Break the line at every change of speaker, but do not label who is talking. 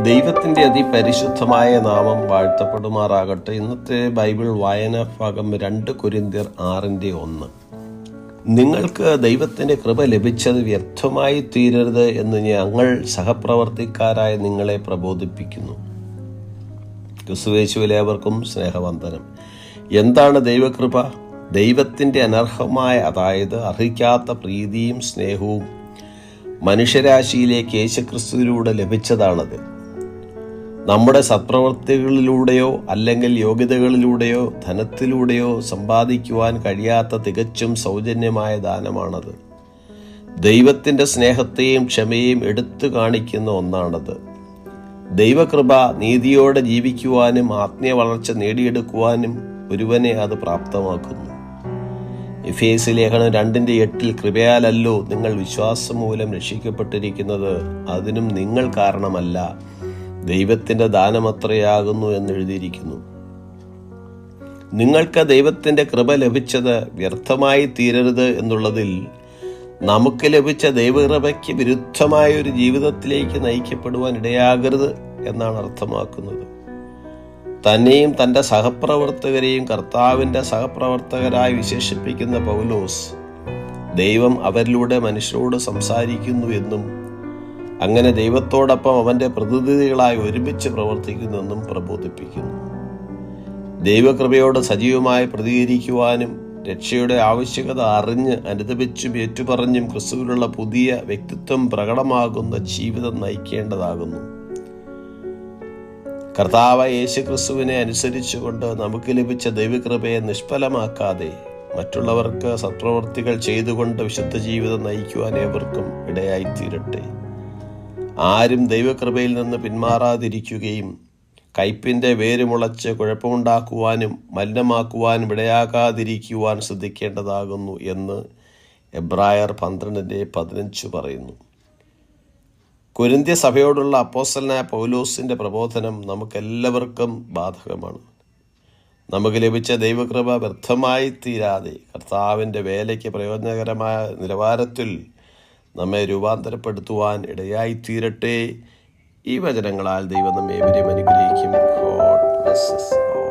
ദൈവത്തിൻ്റെ അതിപരിശുദ്ധമായ നാമം വാഴ്ത്തപ്പെടുമാറാകട്ടെ. ഇന്നത്തെ ബൈബിൾ വായനാ ഭാഗം 2 കൊരിന്ത്യർ 6:1. നിങ്ങൾക്ക് ദൈവത്തിൻ്റെ കൃപ ലഭിച്ചത് വ്യർത്ഥമായി തീരരുത് എന്ന് ഞങ്ങൾ സഹപ്രവർത്തിക്കാരായ നിങ്ങളെ പ്രബോധിപ്പിക്കുന്നു. ക്രിസ്തുയേശുവിലേവർക്കും സ്നേഹവന്ദനം. എന്താണ് ദൈവകൃപ? ദൈവത്തിൻ്റെ അനർഹമായ, അതായത് അർഹിക്കാത്ത പ്രീതിയും സ്നേഹവും മനുഷ്യരാശിയിലേക്ക് യേശുക്രിസ്തുവിലൂടെ ലഭിച്ചതാണത്. നമ്മുടെ സത്പ്രവർത്തികളിലൂടെയോ അല്ലെങ്കിൽ യോഗ്യതകളിലൂടെയോ ധനത്തിലൂടെയോ സമ്പാദിക്കുവാൻ കഴിയാത്ത തികച്ചും സൗജന്യമായ ദാനമാണത്. ദൈവത്തിൻ്റെ സ്നേഹത്തെയും ക്ഷമയെയും എടുത്തു കാണിക്കുന്ന ഒന്നാണത്. ദൈവകൃപ നീതിയോടെ ജീവിക്കുവാനും ആത്മീയ വളർച്ച നേടിയെടുക്കുവാനും ഒരുവനെ അത് പ്രാപ്തമാക്കുന്നു. എഫേസ്യ ലേഖനം 2:8 കൃപയാലല്ലോ നിങ്ങൾ വിശ്വാസം മൂലം രക്ഷിക്കപ്പെട്ടിരിക്കുന്നത്, അതിനും നിങ്ങൾ കാരണമല്ല, ദൈവത്തിൻ്റെ ദാനമത്രയാകുന്നു എന്നെഴുതിയിരിക്കുന്നു. നിങ്ങൾക്ക് ദൈവത്തിൻ്റെ കൃപ ലഭിച്ചത് വ്യർത്ഥമായി തീരരുത് എന്നുള്ളതിൽ നമുക്ക് ലഭിച്ച ദൈവകൃപയ്ക്ക് വിരുദ്ധമായ ഒരു ജീവിതത്തിലേക്ക് നയിക്കപ്പെടുവാൻ ഇടയാകരുത് എന്നാണ് അർത്ഥമാക്കുന്നത്. തന്നെയും തൻ്റെ സഹപ്രവർത്തകരെയും കർത്താവിൻ്റെ സഹപ്രവർത്തകരായി വിശേഷിപ്പിക്കുന്ന പൗലോസ്, ദൈവം അവരിലൂടെ മനുഷ്യരോട് സംസാരിക്കുന്നു എന്നും അങ്ങനെ ദൈവത്തോടൊപ്പം അവൻ്റെ പ്രതിനിധികളായി ഒരുമിച്ച് പ്രവർത്തിക്കുന്നെന്നും പ്രബോധിപ്പിക്കുന്നു. ദൈവകൃപയോട് സജീവമായി പ്രതികരിക്കുവാനും രക്ഷയുടെ ആവശ്യകത അറിഞ്ഞ് അനുദപിച്ചും ഏറ്റുപറഞ്ഞും ക്രിസ്തുവിലുള്ള പുതിയ വ്യക്തിത്വം പ്രകടമാകുന്ന ജീവിതം നയിക്കേണ്ടതാകുന്നു. കർത്താവായ യേശു ക്രിസ്തുവിനെ അനുസരിച്ചുകൊണ്ട് നമുക്ക് ലഭിച്ച ദൈവകൃപയെ നിഷ്ഫലമാക്കാതെ മറ്റുള്ളവർക്ക് സത്പ്രവർത്തികൾ ചെയ്തുകൊണ്ട് വിശുദ്ധ ജീവിതം നയിക്കുവാൻ ഏവർക്കും ഇടയായിത്തീരട്ടെ. ആരും ദൈവകൃപയിൽ നിന്ന് പിന്മാറാതിരിക്കുകയും കയ്പിൻ്റെ വേരുമുളച്ച് കുഴപ്പമുണ്ടാക്കുവാനും മലിനമാക്കുവാനും ഇടയാകാതിരിക്കുവാൻ ശ്രദ്ധിക്കേണ്ടതാകുന്നു എന്ന് എബ്രായർ 12:15 പറയുന്നു. കൊരിന്ത്യ സഭയോടുള്ള അപ്പോസ്തലനായ പൗലോസിൻ്റെ പ്രബോധനം നമുക്കെല്ലാവർക്കും ബാധകമാണ്. നമുക്ക് ലഭിച്ച ദൈവകൃപ വ്യർത്ഥമായി തീരാതെ കർത്താവിൻ്റെ വേലയ്ക്ക് പ്രയോജനകരമായ നിലവാരത്തിൽ നമ്മെ രൂപാന്തരപ്പെടുത്തുവാൻ ഇടയായിത്തീരട്ടെ. ഈ വചനങ്ങളാൽ ദൈവം നമ്മെ ഏവരെയും അനുഗ്രഹിക്കും. God bless us all.